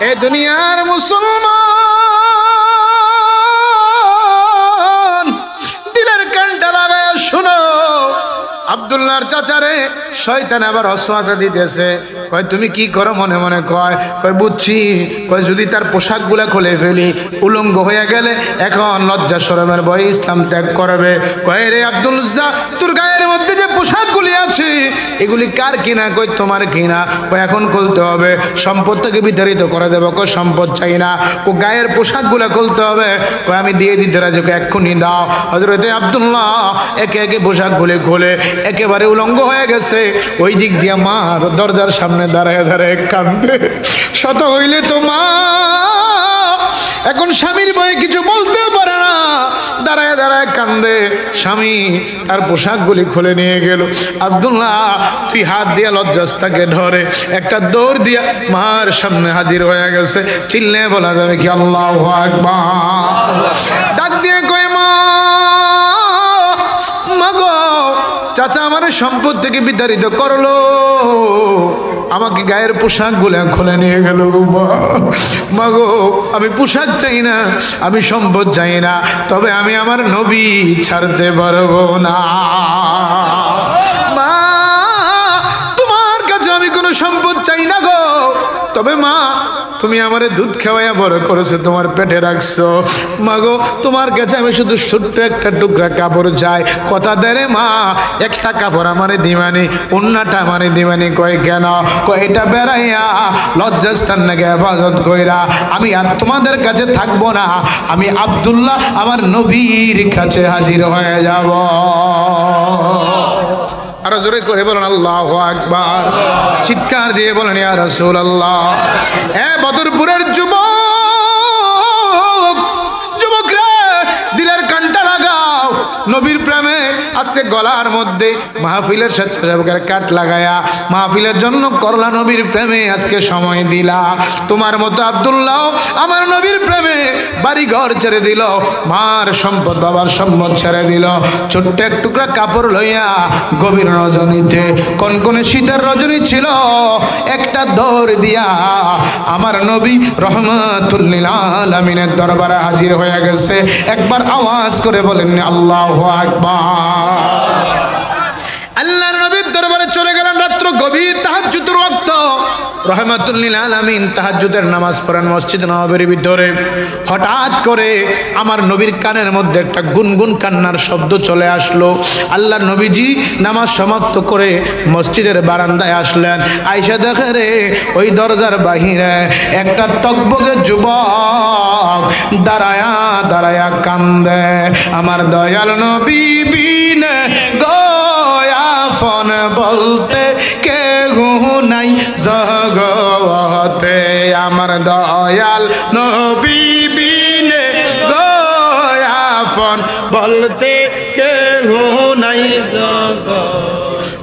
এ দুনিয়ার মুসলমান দিলের কানটা লাগায় শুনো, আব্দুল্লাহর চাচারে শয়তান আবার ওয়াসওয়াসা দিতেছে। কয় তুমি কি করো মনে মনে? কয় বুঝছি। কয় যদি তার পোশাকগুলো খুলে ফেলি, উলঙ্গ হয়ে গেলে এখন লজ্জা শরমের ভয়ে ইসলাম ত্যাগ করবে। কয় রে আব্দুল্লাহ, তোর গায়ের মধ্যে যে পোশাকগুলি আছে এগুলি কার কিনা? কই তোমার কিনা। কয় এখন খুলতে হবে, সম্পদ থেকে বিতাড়িত করে দেবো। কয় সম্পদ চাই না, ও গায়ের পোশাকগুলো খুলতে হবে। কয় আমি দিয়ে দিতে রাজি। এক্ষুনি দাও। হযরতে আব্দুল্লাহ একে একে পোশাকগুলি খুলে একেবারে উলঙ্গ হয়ে গেছে। ওই দিক দিয়ে মা দরজার সামনে দাঁড়ায় দাঁড়ায় কাঁদে। শত হইলে তো মা এখন স্বামীর ভয়ে কিছু বলতে পারে না, দাঁড়ায় দাঁড়ায় কান্দে। স্বামী তার পোশাকগুলি খুলে নিয়ে গেল। আব্দুল্লাহ তুই হাত দিয়া লজ্জাস্তাকে ধরে একটা দৌড় দিয়া মার সামনে হাজির হয়ে গেছে। চিল্লে বলা যাবে কি আল্লাহু আকবার। ডাক দিয়ে কয় মা গো, চাচা আমার সম্পদ থেকে বিতাড়িত করলো, আমাকে গায়ের পোশাক গুলো খুলে নিয়ে গেল। মা গো, আমি পোশাক চাই না, আমি সম্পদ চাই না, তবে আমি আমার নবী ছাড়তে পারবো না। মা তোমার কাছে আমি কোনো সম্পদ চাই না গো, তবে মা তুমি আমারে দুধ খাওয়াইয়া বড় করেছো, তোমার পেটে রাখছো। মাগো তোমার কাছে আমি শুধু ছোট্ট একটা টুকরা কাপড় চাই, কথা দে রে মা, একটা কাপড় আমারে দিমানি, অন্যটা আমারে দিমানি। কয় কেন? কয় এটা বেড়াইয়া লজ্জাস্থান নাকি হেফাজত কইরা আমি আর তোমাদের কাছে থাকবো না, আমি আব্দুল্লাহ আমার নবীর কাছে হাজির হয়ে যাব। আরো জোরে করে বলেন আল্লাহু আকবার। চিৎকার দিয়ে বলেন ইয়া রাসূলুল্লাহ। এ বদরপুরের যুবকরা দিলের কানটা লাগাও, নবীর প্রেমে আজকে গলার মধ্যে মাহফিলের স্বেচ্ছাসেবকের কাট লাগায়া মাহফিলের জন্য করলা, নবীর প্রেমে আজকে সময় দিলা। তোমার মতো আব্দুল্লাহ আমার নবীর প্রেমে বাড়ি ঘর ছেড়ে দিল, মার সম্পদ বাবার সম্পদ ছেড়ে দিল, ছোট্ট এক টুকরা কাপড় লইয়া গভীর রজনীতে, কনকনে শীতের রজনী ছিল, একটা দৌড় দিয়া আমার নবী রহমাতুল লিল আলামিনের দরবারে হাজির হয়ে গেছে। একবার আওয়াজ করে বলেন আল্লাহু আকবার। আল্লাহর নবীর দরবারে চলে গেলেন। রাত্র গভীর, তাহাজ্জুদের ওয়াক্ত, রহমাতুল লিল আলামিন তাহাজ্জুদের নামাজ পড়েন মসজিদ নববীর ভিতরে। হঠাৎ করে আমার নবীর কানের মধ্যে একটা গুনগুন কান্নার শব্দ চলে আসলো। আল্লাহর নবীজি নামাজ সমাপ্ত করে মসজিদের বারান্দায় আসলেন। আয়েশা দেখে রে ওই দরজার বাহিরে একটা টকবকে যুবক দাঁড়ায়া দাঁড়ায়া কান্দে। আমার দয়াল নবী বিনে গয়াফন বলতে কেউ নাই জগতে, আমার দয়াল নবী বিনে গয়াফন বলতে কেউ নাই জগতে।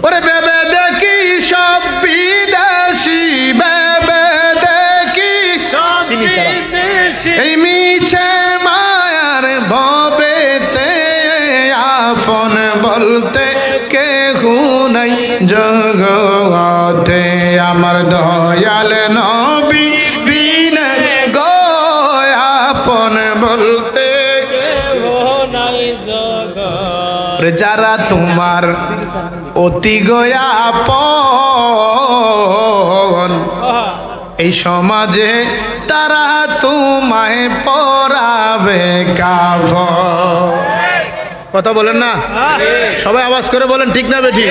ওরে বেবে দেখি সব বিদেশি, বেবে দেখি সব বিদেশি, এই মিছে মায়ার ভবেতে আপন বলতে কেউ নাই জগতে, আমার দয়াল নবী বিনে গয়াপন বলতে কেউ নাই জগতে। যারা তোমার অতি গয়াপন এই সমাজে, তারা তোমায় পরাবে কাফন। কথা বলেন না সবাই, আওয়াজ করে বলেন ঠিক না বেঠিক?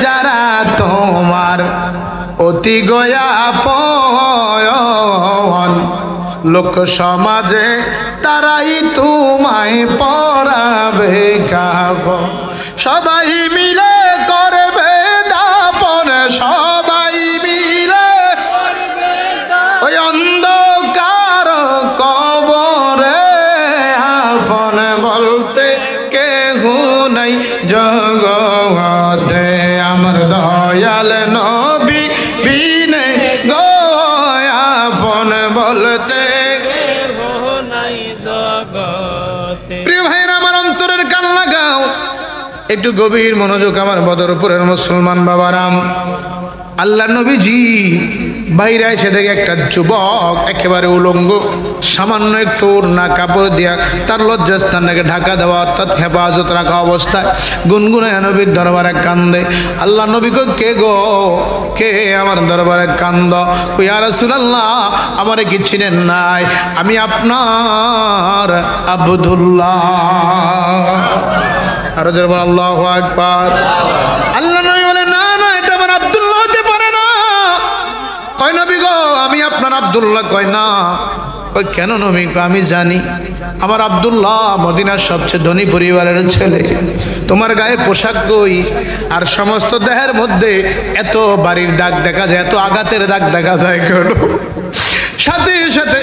যারা তোমার অতি গয়াপন লোক সমাজে, তারাই তোমায় পরাবে কাফন। সবাই মিলে করবে দাপন, সবাই মিলে ওই অন্ধকার কবরে আপন বলতে কেহ নাই জগতে, আমার দয়াল নবী বিনে গয়াপন বলতে কেহ নাই জগতে। প্রিয় ভাইরা আমার অন্তরের কান লাগাও, একটু গভীর মনোযোগ আমার বদরপুরের মুসলমান বাবারাম। আল্লাহ নবীজি বাইরে এসে দেখে একটা যুবক একেবারে উলঙ্গ, সামান্য একটু ওড়না কাপড় দিয়া তার লজ্জাস্থানটাকে ঢাকা দেওয়া অর্থাৎ হেফাজত রাখা অবস্থায় গুনগুনায় নবীর দরবারে কান্দে। আল্লাহ নবী কো, কে গো, কে আমার দরবারে কান্দ? ইয়া রাসূলুল্লাহ, আমারে কি চিনেন নাই? আমি আপনার আব্দুল্লাহ। আর জোরে আল্লাহু আকবার। আল্লাহ নবী বলে, না না, এটা আমার আব্দুল্লাহ হতে পারে না। কয় নবী গো, আমি আপনার আব্দুল্লাহ। কয় না। কয় কেন নবী? আমি জানি আমার আব্দুল্লাহ মদিনার সবচেয়ে ধনী পরিবারের ছেলে। তোমার গায়ে পোশাক কই, আর সমস্ত দেহের মধ্যে এত বাড়ির দাগ দেখা যায়, এত আঘাতের দাগ দেখা যায় কেন? সাথে সাথে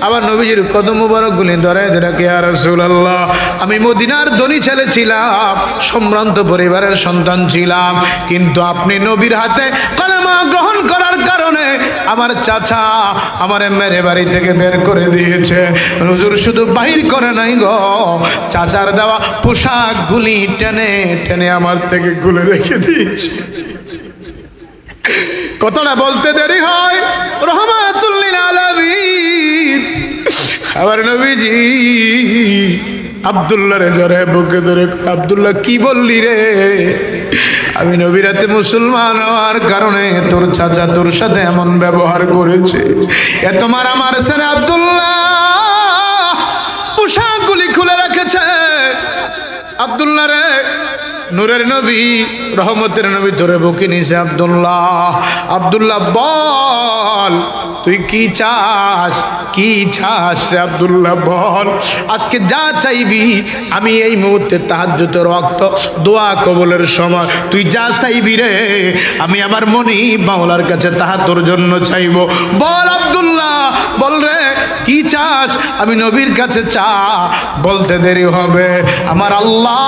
আবার নবীজির কদম মুবারক গুলি ধরে ধরে, ইয়া রাসূলুল্লাহ, আমি মদিনার ধনী ছেলে ছিলাম, সম্ভ্রান্ত পরিবারের সন্তান ছিলাম, কিন্তু আপনি নবীর হাতে কালেমা গ্রহণ করার কারণে আমার চাচা আমারে মেরে বাড়ি থেকে বের করে দিয়েছে। হুজুর শুধু বাহির করে নাই গো, চাচার দেওয়া পোশাক গুলি টেনে টেনে আমার থেকে খুলে রেখে দিয়েছে। কতটা বলতে দেরি হয়, রহমাতুল লিল আলামিন আবার নবীজি আব্দুল্লাহ রে জরে বুকে ধরে, আব্দুল্লাহ কি বললি রে? আমি নবীর হাতে মুসলমান হওয়ার কারণে তোর চাচা তোর সাথে এমন ব্যবহার করেছে, এত মারা মারছে রে আব্দুল্লাহ, পোশাকগুলি খুলে রেখেছে। আব্দুল্লাহ রে, নূরের নবী রহমতের নবী ধরে বুকে নিছে। আব্দুল্লাহ, আব্দুল্লাহ বল তুই কি চাস, কি চাস রে আব্দুল্লাহ বল, আজকে যা চাইবি আমি এই মুহূর্তে তাহাজ্জুদের ওয়াক্ত দোয়া কবুলের সময় তুই যা চাইবি রে আমি আমার মনি মাওলার কাছে তাহা তোর জন্য চাইব। বল আব্দুল্লাহ বল রে কি চাস, আমি নবীর কাছে চা। বলতে দেরি হবে, আমার আল্লাহ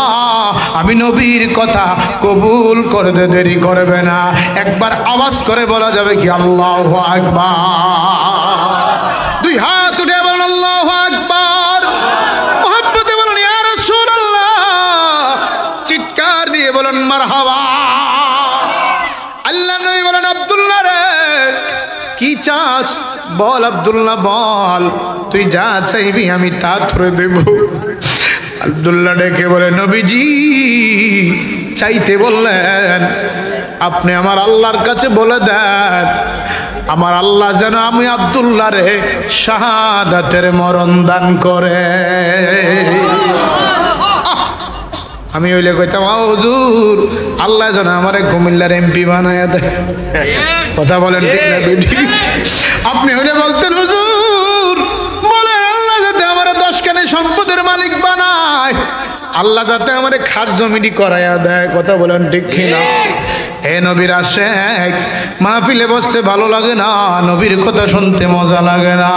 আমি নবীর কথা কবুল করতে দেরি করবে না। একবার আওয়াজ করে বলা যাবে কি আল্লাহু আকবার? দুই হাত উঠে বলেন আল্লাহু আকবার। মুহাব্বতে বলেন ইয়া রাসূলুল্লাহ। চিৎকার দিয়ে বলেন মারহাবা। আল্লাহ নবী বলেন আব্দুল্লাহ রে কি চাস বল, আব্দুল্লাহ বল, তুই যা চাইবি আমি তা তোরে দেব। আব্দুল্লাহ ডেকে বলে নবীজি চাইতে বললেন, আপনি আমার আল্লাহর কাছে বলে দেন আমার আল্লাহ যেন আমি আব্দুল্লাহ রে শাহাদাতের মরণ দান করে। আমি ওইলে কইতাম হুজুর আল্লাহ যেন আমার কুমিল্লার এমপি বানায় দেয়। কথা বলেন ঠিক না বেটি? আপনি হইলে বলতেন হুজুর বলেন আল্লাহ যাতে আমার 10 খানি সম্পদের মালিক বানায়, আল্লাহ যাতে আমার খাস জমিটি করাইয়া দেয়। কথা বলেন ঠিক কিনা? এ নবীর আশেক মাহফিলে বসতে ভালো লাগে না, নবীর কথা শুনতে মজা লাগে না,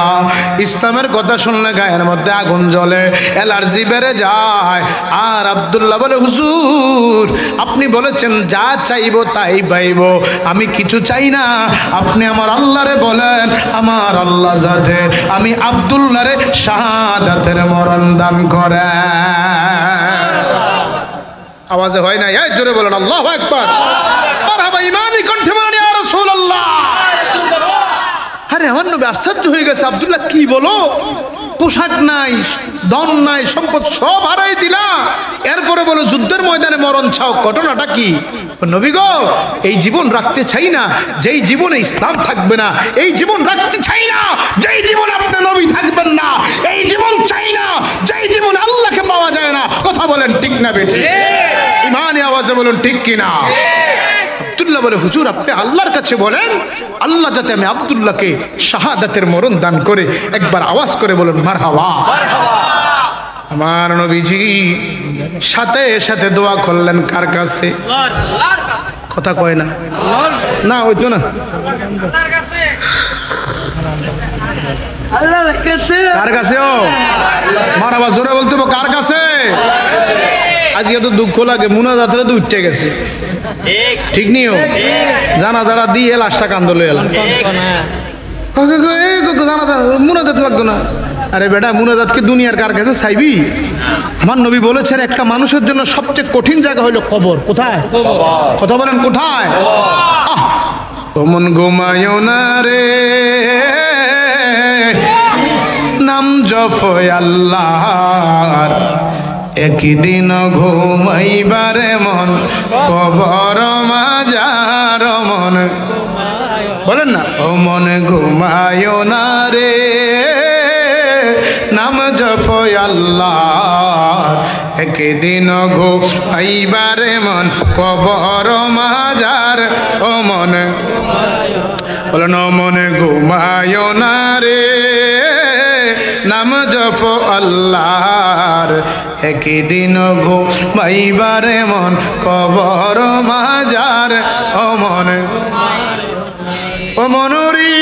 ইসলামের কথা শুনলে গায়ের মধ্যে আগুন জ্বলে, অ্যালার্জি বেড়ে যায়। আর আব্দুল্লাহ বলে হুজুর আপনি বলেছেন যা চাইবো তাই পাইব, আমি কিছু চাই না, আপনি আমার আল্লাহরে বলেন আমার আল্লাহ যাতে আমি আব্দুল্লাহরে শাহাদাতের মরণ দান করে। আওয়াজে হয় না? এই জোরে বলেন আল্লাহু আকবার। মারহাবা। ইমানি কণ্ঠে বলেন ইয়া রাসূলুল্লাহ। আরে আমার নবী আশ্চর্য হয়ে গেছে, আব্দুল্লাহ কি বলো, পোশাক নাই, ধন নাই, সম্পদ সব হারাই দিলা, এরপরে বলো যুদ্ধের ময়দানে মরণ চাও, ঘটনাটা কি? নবী গো এই জীবন রাখতে চাই না যেই জীবনে ইসলাম থাকবে না, এই জীবন রাখতে চাই না যেই জীবন আপনি নবী থাকবেন না, এই জীবন চাই না যেই জীবন আল্লাহকে পাওয়া যায় না। কথা বলেন ঠিক না বেটি? ইমানি আওয়াজে বলুন ঠিক কিনা? আব্দুল্লাহ বলে হুজুর আপনি আল্লাহর কাছে বলেন আল্লাহ যাতে আমি আব্দুল্লাহকে শাহাদাতের মরণ দান করে। একবার আওয়াজ করে বলুন মারহাবা। আমার নবীজি সাথে সাথে দোয়া করলেন কার কাছে? কথা কয় না, না হইতো না, কার কাছে? ও মারহাবা জোরে বলতে হবে, কার কাছে? আজকে তো দুঃখ লাগে, মুনাজাতরে তো উঠতে গেছে, ঠিক নিও জানা যারা দিয়ে লাশটা কান্দলে এলাম, মুনাজাত লাগতো না। আরে বেটা মুনাজাতকে দুনিয়ার কার কাছে চাইবি? আমার নবী বলেছেন একটা মানুষের জন্য সবচেয়ে কঠিন জায়গা হলো কবর। কোথায়? কথা বলেন কোথায়? ও মন ঘুমায়ো না রে, নাম জপয় আল্লাহর, একদিন ঘুমাইবারে মন কবর মাজার মন, বলেন না, ও মন ঘুমায়ো না রে, নাম জপয় আল্লাহর, একদিন ঘুমাইবারে মন কবর মাজার, ও মন, বলেন ও মন ঘুমায়ো না রে, নাম জপ আল্লাহর, একদিন ঘুমাইবারে মন কবর মাজার, ও মন, ও মনুরি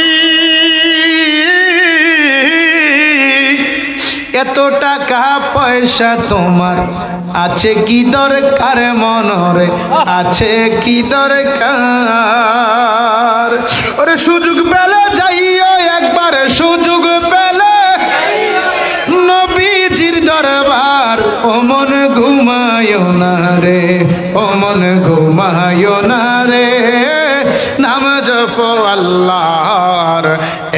এত টাকা পয়সা তোমার আছে কি দরকার, মনরে আছে কি দরকার, ওরে সুযোগ পেলে যাইও একবার, সুযোগ পেলে নবীজির দরবার, ও মন ঘুমায়ো না রে, ও মন ঘুমায়ো না রে, নাম জপ আল্লাহর,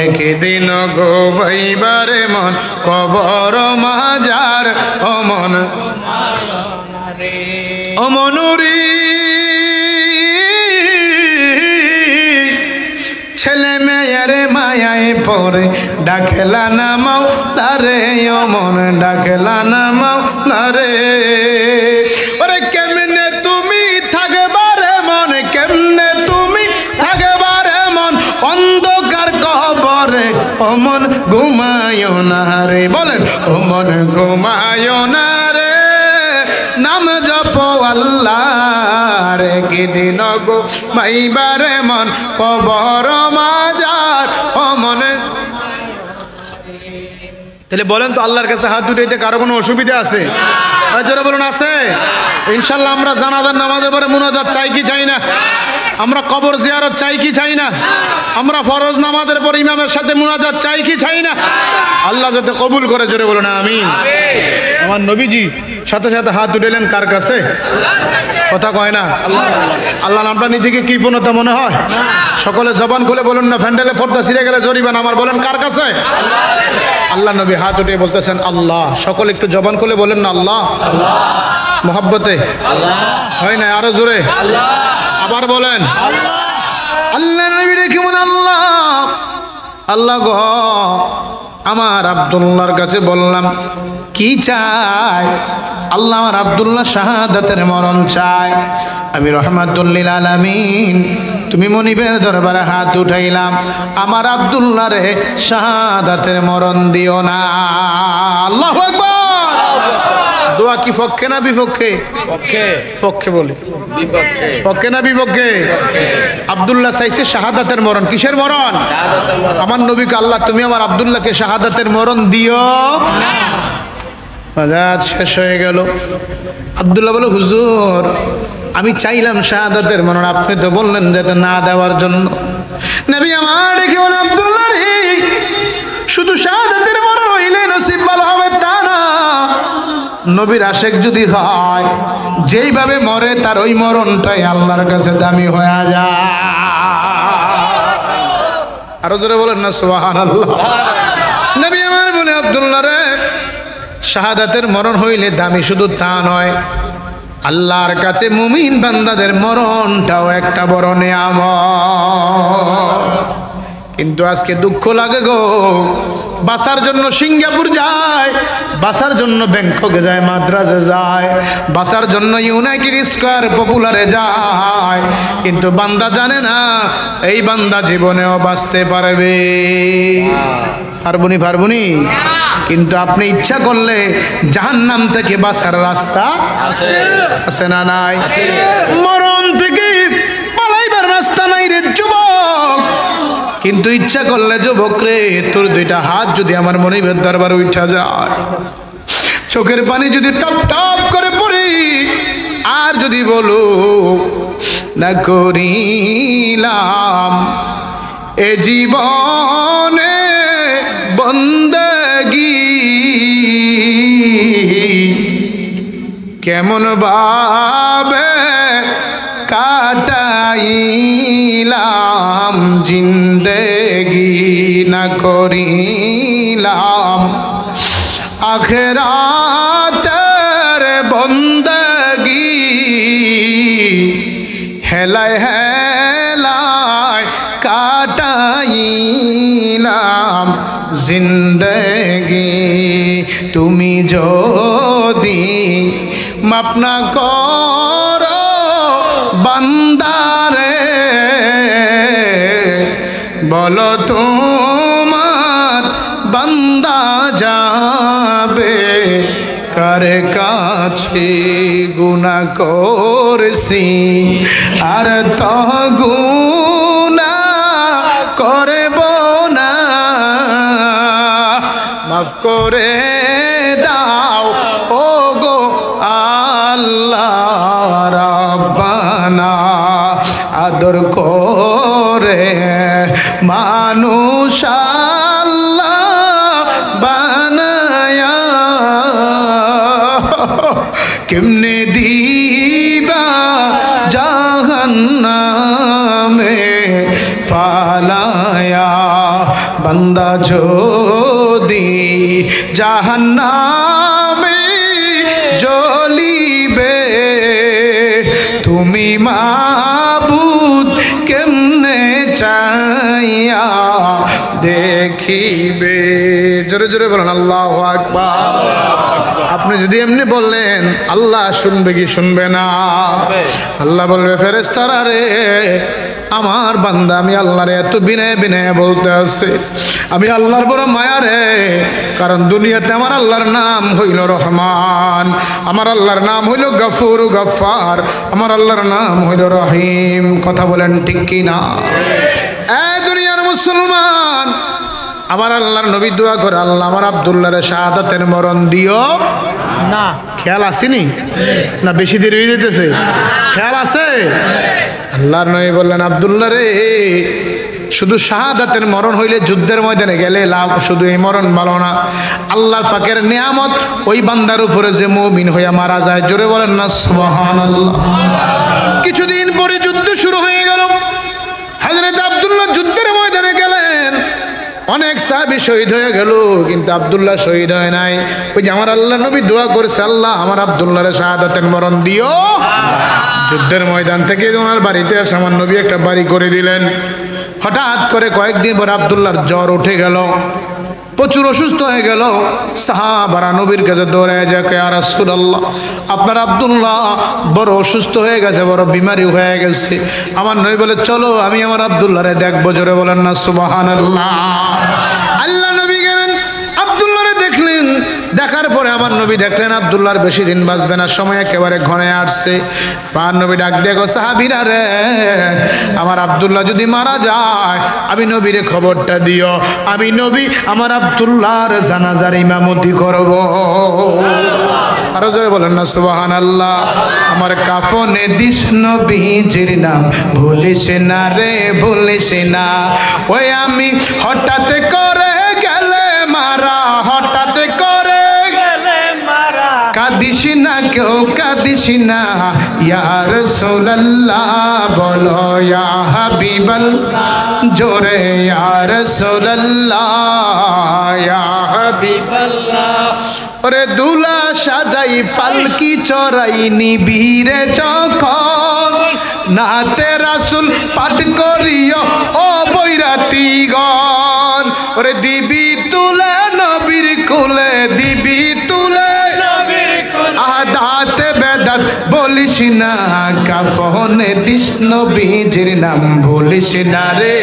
একদিন ঘুমাইবারে মন কবর মাজার, ও মন, ও মনুরি ছেলে মেয়ের মায়ায় পরে ডাকেলা না মাওলা রে, ও মন ডাকেলা না মাওলা রে, ওরে কেমনে তুমি থাকবারে মন, কেমনে তুমি থাকবারে মন অন্ধকার কবরে, ও মন ঘুমায়ো না রে, বলেন ও মন ঘুমায়ো না রে, নাম জপ আল্লাহর, একদিন ঘুমাইবারে মন কবর মাজার, ও মনে। তাহলে বলেন তো আল্লাহর কাছে হাত উঠাইতে কারো কোনো অসুবিধা আছে? যারা বলুন আছে। ইনশাল্লাহ আমরা জানাজার নামাজের পরে মুনাজাত চাই কি চাই না? আমরা কবর জিয়ারত চাই কি চাই না? আমরা ফরজ নামাজের পর ইমামের সাথে মুনাজাত চাই কি চাই না? আল্লাহ যাতে কবুল করে, জোরে বলুন আমিন। আমার নবীজি সাথে সাথে হাত উঠাইলেন কার কাছে? কথা কয় না? আল্লাহ নামটা নিজেকে কি পূর্ণতা মনে হয়? সকলে জবান খুলে বলুন না, ফ্যান্ডেলে পর্দা ছিঁড়ে গেলে জরিবান আমার, বলেন কার কাছে? আল্লাহ নবী হাত উঠিয়ে বলতেছেন আল্লাহ। সকলে একটু জবান খুলে বলেন না আল্লাহ। মোহাব্বতে হয় না, আরো জোরে আবার বলেন আল্লাহ। নবী রেখে বলেন আল্লাহ, আল্লাহ গো আমার আব্দুল্লাহর কাছে বললাম কি চাই? আল্লাহ আমার আব্দুল্লাহ শাহাদাতের মরণ চায়। আমি রহমাতুল লিল আলামিন, তুমি মনিবের দরবারে হাত উঠাইলাম, আমার আব্দুল্লাহ রে শাহাদাতের মরণ দিও না। আল্লাহু আকবার। দোয়া কি পক্ষে না বিপক্ষে? পক্ষে। পক্ষে বলি, পক্ষে না বিপক্ষে? আব্দুল্লাহ চাইছে শাহাদাতের মরণ। কিসের মরণ? আমার নবীকে আল্লাহ তুমি আমার আব্দুল্লাহকে শাহাদাতের মরণ দিও না। বাজার শেষ হয়ে গেল। আব্দুল্লাহ বলে হুজুর আমি চাইলাম শাহাদাতের মরণ, আপনি তো বললেন যে না দেওয়ার জন্য। নবী আমার ডেকে বলে আব্দুল্লাহ রে, শুধু শাহাদাতের মরণ হইলে নসিব ভালো হবে তা না। নবীর আশেক যদি হয়, যেইভাবে মরে তার ওই মরণটাই আল্লাহর কাছে দামি হয়ে যায়। আরো জোরে বলেন না সুবহানাল্লাহ। নবী আমার বলে আব্দুল্লাহ রে, শাহাদাতের মরণ হইলে দামি শুধু তা নয়, আল্লাহর কাছে মুমিন বান্দাদের মরণটাও একটা বড় নিয়ামত। কিন্তু আজকে দুঃখ লাগে গো, বাসার জন্য সিঙ্গাপুর যায়, বাসার জন্য ব্যাংককে যায়, মাদ্রাজে যায়, বাসার জন্য ইউনাইটেড স্কয়ার পপুলারে যায়, কিন্তু বান্দা জানে না এই বান্দা জীবনেও বাঁচতে পারবে। পারবনি? কিন্তু আপনি ইচ্ছা করলে জাহান্নাম থেকে বাঁচার রাস্তা আছে না নাই? মরণ থেকে পালাইবার রাস্তা নাই রে যুবক। কিন্তু ইচ্ছা করলে যুবক রে, তোর দুইটা হাত যদি আমার মনিবের দরবারে উঠা যায়, চোখের পানি যদি টপ টপ করে পড়ি, আর যদি বলো না করিলাম এ জীবনে বন্দেগী, কেমন ভাবে কাটাইলাম জিন্দেগি না করিলাম আখিরাতের বন্দেগি হেলায় হেলায় কাটাইলাম জিন্দেগি তুমি যদি মাপ না করো বান্দারে বলো তোমার বান্দা যাবে কার কাছে গুনাহ করছি আর তো গুনাহ করব না মাফ করে দাও ও গো আল্লাহ রাব্বানা আদর করে মানুষ আল্লাহ বানায়া কেমনে দিবা জাহান্নামে ফালায়া বান্দা যদি জাহান্নামে জ্বলিবে তুমি মাবুদ কেমনে চাইয়া দেখিবে জোরে জোরে বলেন আল্লাহু আকবার। আপনি যদি এমনি বললেন আল্লাহ শুনবে কি শুনবে না? আল্লাহ বলবে ফেরেশতারা রে আমার বান্দা আমি আল্লাহর এত বিনয় বিনয় বলতে আছে আমি আল্লাহর বড় মায়া রে কারণ দুনিয়াতে আমার আল্লাহর নাম হইল রহমান আমার আল্লাহর নাম হইল গফুর গফফার আমার আল্লাহর নাম হইল রহিম কথা বলেন ঠিক কি না? এই দুনিয়ার মুসলমান আমার আল্লাহর নবী দোয়া করে আল্লাহ আমার আব্দুল্লাহর শাহাদাতের মরণ দিও না। খেয়াল আসেনি না বেশি দেরি হয়ে যেতেছে? খেয়াল আছে? আল্লাহর নবী বললেন আব্দুল্লাহ রে শুধু শাহাদাতের মরণ হইলে যুদ্ধের ময়দানে গেলে লাভ শুধু এই মরণ ভালো না আল্লাহর পাকের নিয়ামত ওই বান্দার উপরে যে মুমিন হইয়া মারা যায় জোরে বলেন না সুবহানাল্লাহ। কিছুদিন পরে যুদ্ধ শুরু হয়ে গেল হযরত আব্দুল্লাহ যুদ্ধের ময়দানে গেলেন অনেক সাহাবী শহীদ হয়ে গেল কিন্তু আব্দুল্লাহ শহীদ হয় নাই। ওই যে আমার আল্লাহ নবী দোয়া করেছে আল্লাহ আমার আব্দুল্লাহর শাহাদাতের মরণ দিও। যুদ্ধের ময়দান থেকে ওনার বাড়িতে এসে আমার নবী একটা বাড়ি করে দিলেন। হঠাৎ করে কয়েকদিন পর আব্দুল্লাহর জ্বর উঠে গেল প্রচুর অসুস্থ হয়ে গেল সাহাবারা নবীর কাছে দৌড়ায় যায় ইয়া রাসূলুল্লাহ আপনার আব্দুল্লাহ বড় অসুস্থ হয়ে গেছে বড় বিমারি হয়ে গেছে। আমার নবী বলে চলো আমি আমার আব্দুল্লাহরে দেখবো জোরে বলেন না সুবহানাল্লাহ। আল্লাহ নবী গেলেন আব্দুল্লাহরে দেখলেন দেখার পরে আমার নবী দেখলেন আব্দুল্লাহর বেশি দিন বাঁচবে না সময় একেবারে ঘনে আসছে। আমার নবী ডাক দিয়ে গো সাহাবীরা রে আমার আব্দুল্লাহ যদি মারা যায় আমি নবীরে খবরটা দিও আমি নবী আমার আব্দুল্লাহর জানাজার ইমামতি করব। আরো জোরে বলেন না সুবহানাল্লাহ। আমার কাফনে দিস নবীজির নাম ভুলিস না রে ভুলিস না ওই আমি হঠাৎ করে গেলে মারা হঠাৎ করে কাঁদিস না কেউ কাঁদিস না ইয়া রাসূলুল্লাহ বলো ইয়া হাবিবাল্লাহ জোরে ইয়া রাসূলুল্লাহ ইয়া হাবিবাল্লাহ। ওরে দুলা সাজাই পালকি চড়াই নিবিরে যখন নাতে রাসূল পাঠ করিও ও বৈরাতিগণ ওরে দিবি তুলে নবীর কুলে দিবি তুলে আদাত বেদাত বলিস না কাফনে দিস নবীজির নাম বলিস না রে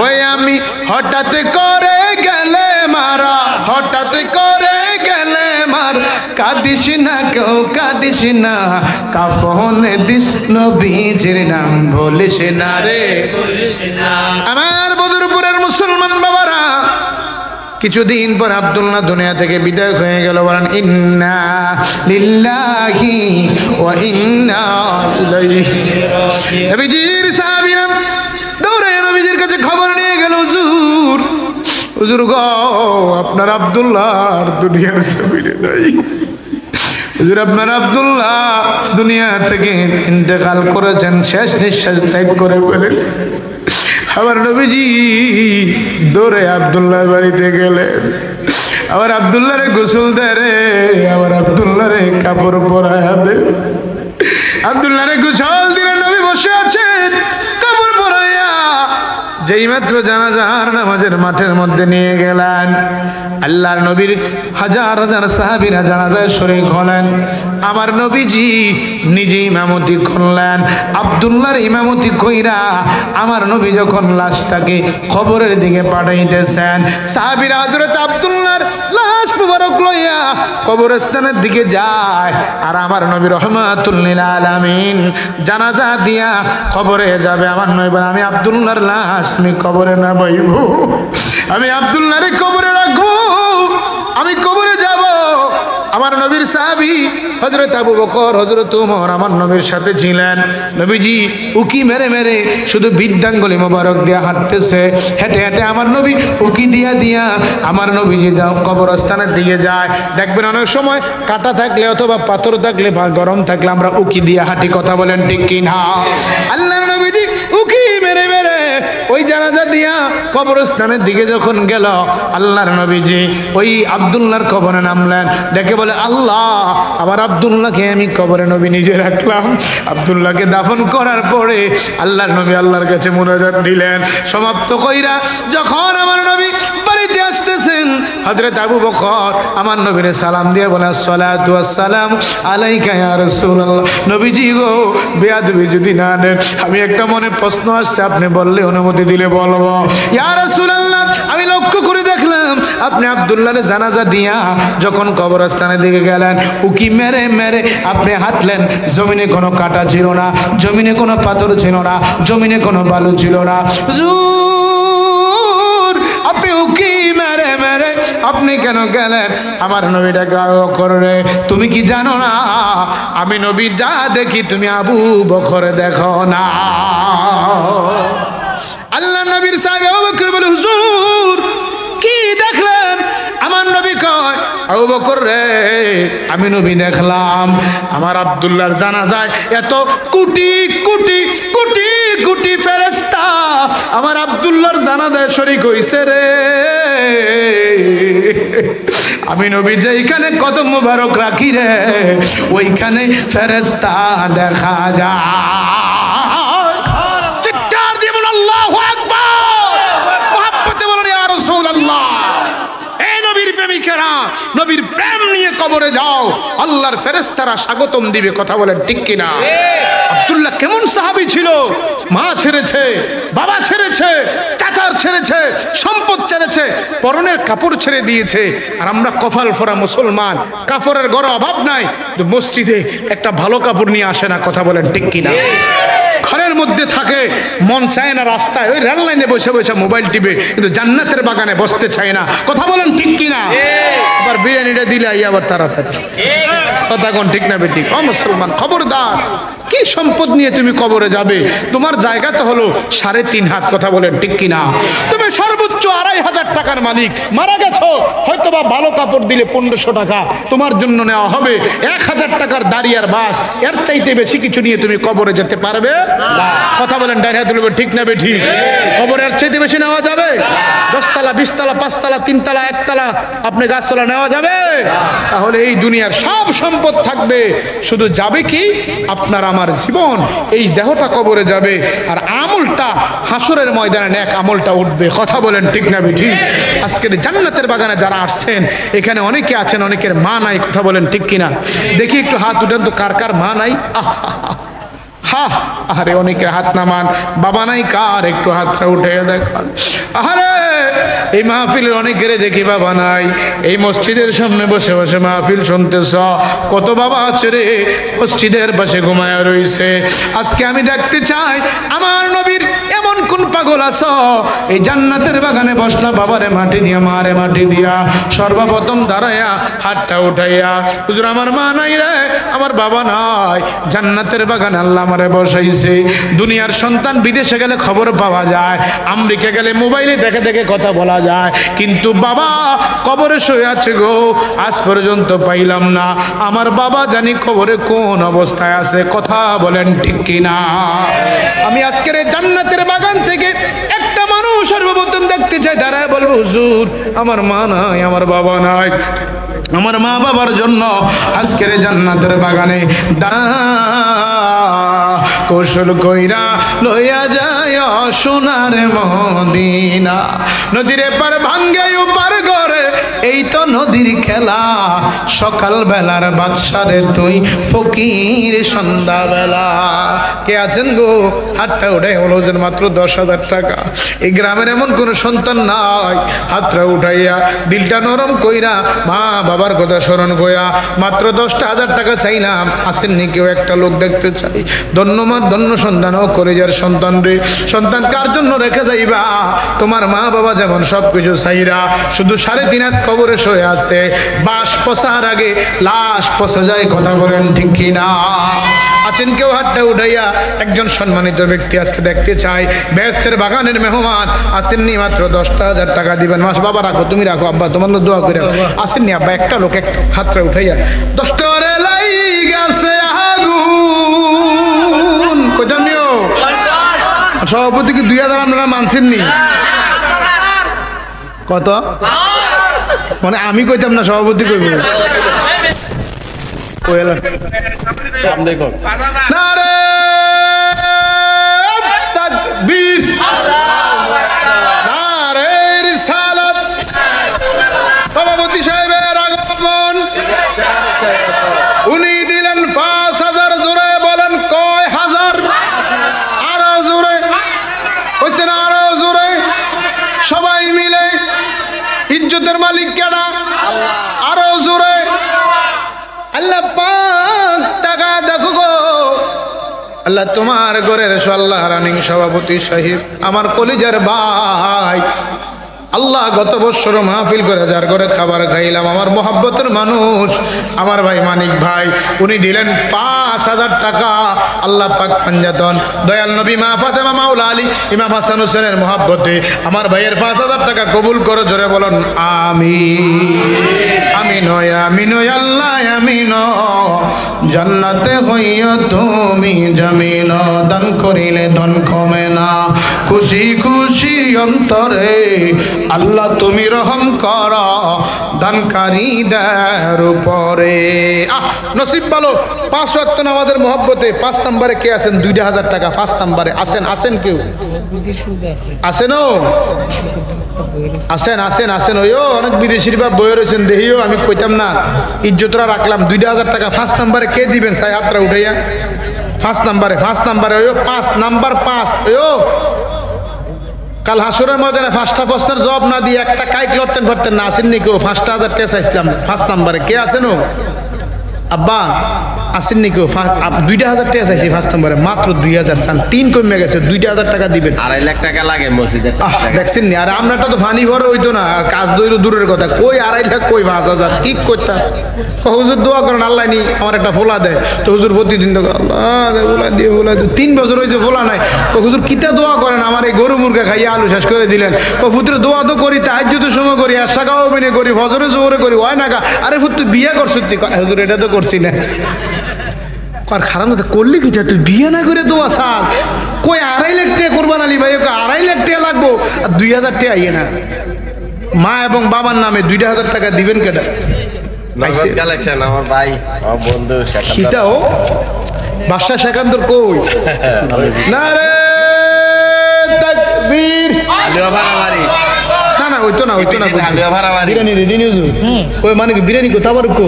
ওই আমি হঠাৎ করে গেলে মারা হঠাৎ করে গেলে মার কাঁদিস না কেউ কাঁদিস না কাফনে দিস নবীজির নাম বলিস না রে। আমার বদরপুরের মুসলমান বাবারা কিছুদিন পর আব্দুল্লাহ দুনিয়া থেকে বিদায় হয়ে গেল বলেন ইন্না লিল্লাহি ওয়া ইন্না ইলাইহি রাজিউন। নবীজির সাহাবীরা দৌড়ে নবীজির কাছে খবর নিয়ে গেল হুজুর হুজুর গো আপনার আব্দুল্লাহর দুনিয়ার জমিনে নাই হুজুর আপনার আব্দুল্লাহ দুনিয়া থেকে ইন্তেকাল করেছেন শেষ নিঃশ্বাস ত্যাগ করে ফেলেছেন। আমার নবীজি দৌড়ে আব্দুল্লাহর বাড়িতে গেলেন। আবার আব্দুল্লাহরে গোসল দেয় রে, আবার আব্দুল্লাহরে কাপড় পরায়া দে। আব্দুল্লাহরে গোসল দিলেন, নবী বসে আছেন কাপড় পরাইয়া। যেই মাত্র জানাজার নামাজের মাঠের মধ্যে নিয়ে গেলেন, আল্লাহর নবীর হাজার হাজার সাহাবীরা জানাজায় শরীক হলেন। আমার নবীজি নিজে ইমামতি করলেন। আব্দুল্লাহর ইমামতি কইরা আমার নবী যখন লাশটাকে কবরের দিকে পাঠাইতেছেন, সাহাবীরা হযরত আব্দুল্লাহর লাশ মুবারক লইয়া কবরস্থানের দিকে যায়। আর আমার নবী রহমাতুল লিল আলামিন জানাজা দিয়া কবরে যাবে। আমার নবী বলে, আমি আব্দুল্লাহর লাশ আমি কবরে না বইব, আমি আব্দুল্লাহরে কবরে রাখবো, আমি কবরে যাব। আমার নবীর সাহাবী হযরত আবু বকর, হযরত ওমর আমার নবীর সাথে ছিলেন। নবীজি উকি মেরে মেরে শুধু বৃদ্ধাঙ্গুলি মোবারক দিয়ে হাঁটতেছে। হেঁটে হেঁটে আমার নবী উকি দিয়া দিয়া আমার নবীজি যাও কবরস্থানের দিকে যায়। দেখবেন অনেক সময় কাটা থাকলে অথবা পাথর থাকলে বা গরম থাকলে আমরা উকি দিয়া হাঁটি। কথা বলেন ঠিক কি না? আল্লাহর নবীজি উকি মেরে মেরে ওই জানাজা দিয়া কবরস্থানের দিকে যখন গেল, আল্লাহর নবীজি ওই আব্দুল্লাহর কবরে নামলেন। ডেকে বলে, আল্লাহ আমার আব্দুল্লাহকে আমি কবরে নবী নিজে রাখলাম। আব্দুল্লাহকে দাফন করার পরে আল্লাহর নবী আল্লাহর কাছে মুনাজাত দিলেন। সমাপ্ত কইরা যখন আমার নবী বাড়িতে আসতেছেন, হযরত আবু বকর আমার নবীরে সালাম দিয়ে বলে, আসসালাতু ওয়াসসালাম আলাইকা ইয়া রাসূলুল্লাহ। নবীজি গো, বেয়াদবি যদি না নেন, আমি একটা মনে প্রশ্ন আসছে, আপনি বললে অনুমতি দিলে বলবো। ইয়া রাসূলুল্লাহ, আমি লক্ষ্য করে দেখলাম আপনি আব্দুল্লাহর জানাজা দিয়া যখন কবরস্থানের দিকে গেলেন, উকি মেরে মেরে আপনি হাঁটলেন। জমিনে কোনো কাটা ছিল না, জমিনে কোনো পাথর ছিল না, জমিনে কোনো বালু ছিল না। হুজুর, আপনি উকি মেরে মেরে আপনি কেন গেলেন? আমার নবীটা গাও করে, তুমি কি জানো না আমি নবী যা দেখি তুমি আবু বকর দেখো না। আল্লাহ নবীর সাহাবী আবু বকর বলে, হুজুর কি দেখলেন? আমার নবী কয়, আবু বকর রে, আমি নবী দেখলাম আমার আব্দুল্লাহর জানাজায় এত কোটি কোটি কোটি কোটি ফেরেশতা আমার আব্দুল্লাহর জানাজায় শরীক হইছে রে। আমি নবী যেইখানে কদম মুবারক রাখি রে, ওইখানে ফেরেশতা দেখা যায়। চিৎকার দিয়ে বলুন আল্লাহু আকবার, মুহাব্বতে বলুন ইয়া রাসূলুল্লাহ। এই নবীর প্রেমিকেরা, নবীর প্রেম নিয়ে কবরে যাও, আল্লাহর ফেরেশতারা স্বাগতম দিবে। কথা বলেন ঠিক কিনা? আব্দুল্লাহ কেমন সাহাবী ছিল? মা ছেড়েছে, বাবা ছেড়েছে, চাচার ছেড়েছে, সম্পদ ছেড়েছে, পরনের কাপড় ছেড়ে দিয়েছে। আর আমরা কপাল ফোরা মুসলমান, কাপড়ের গড় অভাব নাই, মসজিদে একটা ভালো কাপড় নিয়ে আসে না। কথা বলেন ঠিক কিনা? ঘরের মধ্যে থাকে, মন চায় না রাস্তায় ওই রেল লাইনে বসে বসে মোবাইল টিপে, কিন্তু জান্নাতের বাগানে বসতে চায় না। কথা বলেন ঠিক কিনা? আবার বিরিয়ানিটা দিলে আবার তাড়াতাড়ি। কথা কোন ঠিক না বেঠিক? ও মুসলমান, খবরদার, কি সম্পদ নিয়ে তুমি কবরে যাবে? তোমার জায়গা তো হলো 3.5 হাত। কথা বলেন ঠিক কিনা? তুমি সর্বোচ্চ 2,500 টাকার মালিক, মারা গেছো, হয়তো বা ভালো কাপড় দিলে 1500 টাকা তোমার জন্য নেওয়া হবে। 1000 টাকার দাড়ি আর বাস, এর চাইতে বেশি কিছু নিয়ে তুমি কবরে যেতে পারবে না। কথা বলেন ডাইরে হাত তুলবে, ঠিক না বেঠিক? কবরে এর চাইতে বেশি নেওয়া যাবে? 10 তলা, 20 তলা, 5 তলা, 3 তলা, 1 তলা, আপনি গাছতলা নেওয়া যাবে? তাহলে এই দুনিয়ার সব সম্পদ থাকবে, শুধু যাবে কি আপনার আমার জীবন। এই দেহটা কবরে যাবে, আর আমলটা হাসরের ময়দানে নেক আমলটা উঠবে। কথা বলেন ঠিক না বেঠিক? আজকের জান্নাতের বাগানে যারা আসছেন, এখানে অনেকে আছেন, অনেকের মা নাই। কথা বলেন ঠিক কিনা? দেখি একটু হাত উঠান তো, কার কার মা নাই? আরে অনেকের হাত নামান। বাবা নাই কার? একটু হাতটা উঠে দেখান। আরে এই মাহফিলের অনেকের দেখি বাবা নাই। এই মসজিদের সামনে বসে বসে মাহফিল শুনতেছ, কত বাবা আছে রে মসজিদের পাশে ঘুমায় রইছে। আজকে আমি দেখতে চাই আমার নবীর এমন কোন পাগল আছো এই জান্নাতের বাগানে বসলা, বাবারে মাটি দিয়া, মারে মাটি দিয়া, সর্বপ্রথম দাঁড়াইয়া হাতটা উঠাইয়া, হুজুর আমার মা নাই রে, আমার বাবা নাই, জান্নাতের বাগানে আল্লাহ আমারে বসাইছে। দুনিয়ার সন্তান বিদেশে গেলে খবর পাওয়া যায়, আমেরিকা গেলে মোবাইলে দেখে দেখে কথা বলা যায়, কিন্তু বাবা কবরে শুয়ে আছে গো, আজ পর্যন্ত পাইলাম না আমার বাবা জানি কবরে কোন অবস্থায় আছে। কথা বলেন ঠিক কিনা? আমি আজকের জান্নাতের বাগান থেকে একটা সর্বপ্রথম দেখতে চাই, দাঁড়ায় বলবো হুজুর আমার মা নাই, আমার বাবা নাই, আমার মা বাবার জন্য আজকের জান্নাতের বাগানে কৌশল কইরা লইয়া যায় সোনার মদিনা। নদীর এপার ভাঙ্গে ওপার করে, এই তো নদীর খেলা। সকাল বেলার বাদশারে তুই ফকির সন্ধ্যাবেলা। কে আছেন গো? হাতটা উঠে হলো যে মাত্র 10,000 টাকা। এই গ্রামের এমন কোন সন্তান নাই, হাতটা উঠাইয়া দিলটা নরম কইরা মা বাবার কথা স্মরণ কইরা মাত্র 10,000 টাকা চাইলাম। আসেননি কেউ? একটা লোক দেখতে চাই। ধন্যবাদ, ধন্য সন্তান ও কলেজের সন্তান রে। সন্তান কার জন্য রেখে যাইবা? তোমার মা বাবা যেমন সবকিছু চাইরা শুধু 3.5 হাত কবরে শুয়ে আছে, বাস পচার আগে লাশ পচে যায়। কথা বলেন ঠিক কিনা? আছেন কেউ? হাতটা উঠাইয়া একজন সম্মানিত ব্যক্তি আজকে দেখতে চাই। বেহেশতের বাগানের মেহমান আসেননি, মাত্র 10,000 টাকা দিবেন। মাস বাবা রাখো, তুমি রাখো, আব্বা তোমার দোয়া করে। আসেননি আব্বা? একটা লোক হাতটা উঠাইয়া 10 টাকা লাই গেছে আগুন। কোথাও নিও সভাপতি কি 2,000 আপনারা মানছেননি? কত? মানে আমি কইতাম না, সভাপতি কইব। নারে তাকবীর, নারে রিসালাত। সভাপতি সাহেবের আগমন। উনি দিলেন 5,000। জোরে বলেন কয় হাজার? আরো জোরে হইছে না? আরো জোরে। সবাই মিলে। ইজ্জতের মালিক কেডা? আরো জোরে। আল্লাহ পাক টাকা দেখো গো। আল্লাহ তোমার ঘরের আল্লাহ রানিং সভাপতি সাহেব আমার কলিজার ভাই, আল্লাহ গত বছর মাহফিল করে যার ঘরে খাবার খাইলাম, আমার মোহাব্বতের মানুষ আমার ভাই মানিক ভাই, উনি দিলেন 5,000 টাকা। আল্লাহ পাক পাঞ্জাতন দয়াল নবী মা ফাতেমা মাওলা আলী ইমাম হাসান হোসেনের মোহাব্বতে আমার ভাইয়ের 5,000 টাকা কবুল করো। জোরে বলুন আমিন। আমিন আমিন আল্লাহ আমিন। জান্নাতে হইয়া তুমি জামিন, দান করিলে ধন কমে না। খুশি খুশি অন্তরে আল্লাহ তুমি রহম করো দানকারীদের উপরে। নসিব ভালো 5 ওয়াক্ত নামাজের মহব্বতে 5 নম্বরে কে আছেন? 2,000 টাকা 5 নম্বরে আছেন? আছেন কেউ? আছেন? ও আছেন আছেন আছেন। ওইও অনেক বিদেশির বা বইয়ে রয়েছেন দেহিও, আমি কইতাম না, ইজ্জতরা রাখলাম। 2,000 টাকা 5 নম্বরে কে দিবেন? সাই হাতটা উঠাইয়া। 5 নম্বরে 5 নম্বরে ওইও 5 নাম্বার 5। ওইও কাল হাসুরের ময়দানে 5টা প্রশ্নের জবাব না দিয়ে একটা কাইক লড়তেন পারতেন না। আসেননি কেউ? 5,000 টাকা চাইছিলাম 5 নম্বরে। কে আছেন? ও আব্বা আসেননি কেউ? 2,000 টাকা চাইছি 5 নম্বরে, মাত্র 2,000 চান। 3 কমে গেছে, 2,000 টাকা দিবেন। 2.5 লাখ টাকা লাগে মসজিদে। দেখছেন নি? আর আমরাটা তো ফানি ঘরে হইতো না, আর কাজ দইর দূরের কথা। কই 2.5 লাখ, কই 5,000। কি করতাম? হুজুর দোয়া করেন আল্লাহ নি আমার একটা ফোলা দেয়। তো হুজুর প্রতিদিন তো আল্লাহ ফোলা দিয়ে ফোলা দিয়ে 3 বছর হয়েছে ফোলা নাই। হুজুর কিতা দোয়া করেন? আমার এই গরু মুরগা খাইয়া আলু শেষ করে দিলেন। পুত্রে দোয়া তো করি, তাহাজ্জুদের সময় করি, আশাকাও মেনে করি, ফজরে জোহরে করি, হয় না কা? আরে পুত্র বিয়ে করছ? হুজুর এটা তো করছি না। আর খারাপ মতো করলি কি তুই বিয়ে না করে দোয়া চাস? কই 2.5 লাখ টাকা করবান আলী ভাই, 2.5 লাখ টাকা লাগবো, আর 2,000 টাকা আইয়ে না। মা এবং বাবার নামে 2,000 টাকা দিবেন কেটা? কালেকশন আমার ভাই, আমার বন্ধু ও বাদশা সেকান্দর কই? না রে তাকবীর। না না হইতো না, হইতো না। বিরিয়ানি রেডি নিউজ কই? মানে কি বিরিয়ানি কো? তাবারুক কো?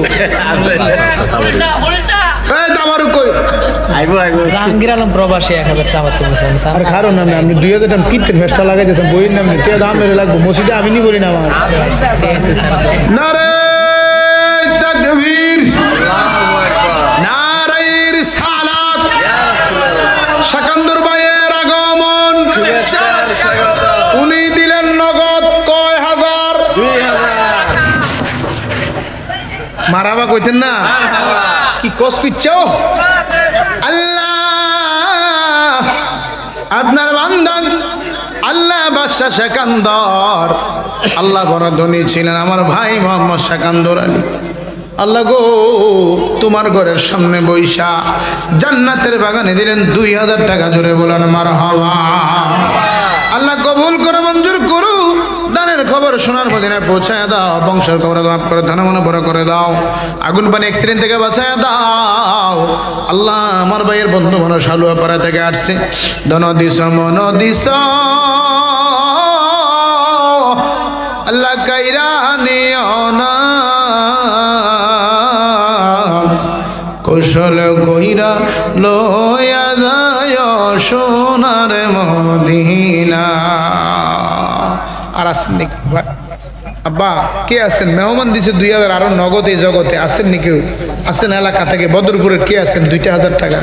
তাবারুক কই? আইবো আইবো। জাহাঙ্গীর আলম প্রবাসী 1,000 টাকা তো বলছেন। আর কারণ না আমি 2,000 টাকা কিতে ফেস্টা লাগাই দিতাম বইয়ের নামে। তে দাম মেরে লাগবো মসজিদে, আমি নি করি না। আমার নারে তাকবীর, নারে রিসালাত। সেকান্দর ভাইয়ের আগমন, উনি দিলেন নগদ কয় হাজার? 2,000। মারাবা কইতেন না? কি কস কিচ্ছো? আল্লাহ আপনার বান্দান আল্লাহ বাদশা সেকান্দর, আল্লাহ বড় ধনী ছিলেন আমার ভাই মোহাম্মদ সেকান্দর আলী। আল্লাহ গো তোমার ঘরের সামনে বৈশা জান্নাতের বাগানে দিলেন 2,000 টাকা। জোরে বলেন মারহাবা। আল্লাহ কবুল করে মঞ্জুর করু দানের খবর সোনার মদিনায় পৌঁছায় দাও বংশের খবর মাফ করে ধন মনে বড় করে দাও আগুন পানি অ্যাক্সিডেন্ট থেকে বাঁচায় দাও আল্লাহ আমার ভাইয়ের বন্ধু মানুষ হালুয়াপাড়া থেকে আসছে ধন দিস মন দিস আল্লাহ কাইরা নিও না কৌশল কইরা লয়া যায় সোনার মদিনা আর আসেন নাকি আব্বা কে আছেন মেহমান দিছে 2000 আরো নগদ এই জগতে আছেন নাকি কেউ আছেন এলাকা থেকে বদরপুরের কে আছেন 2000 টাকা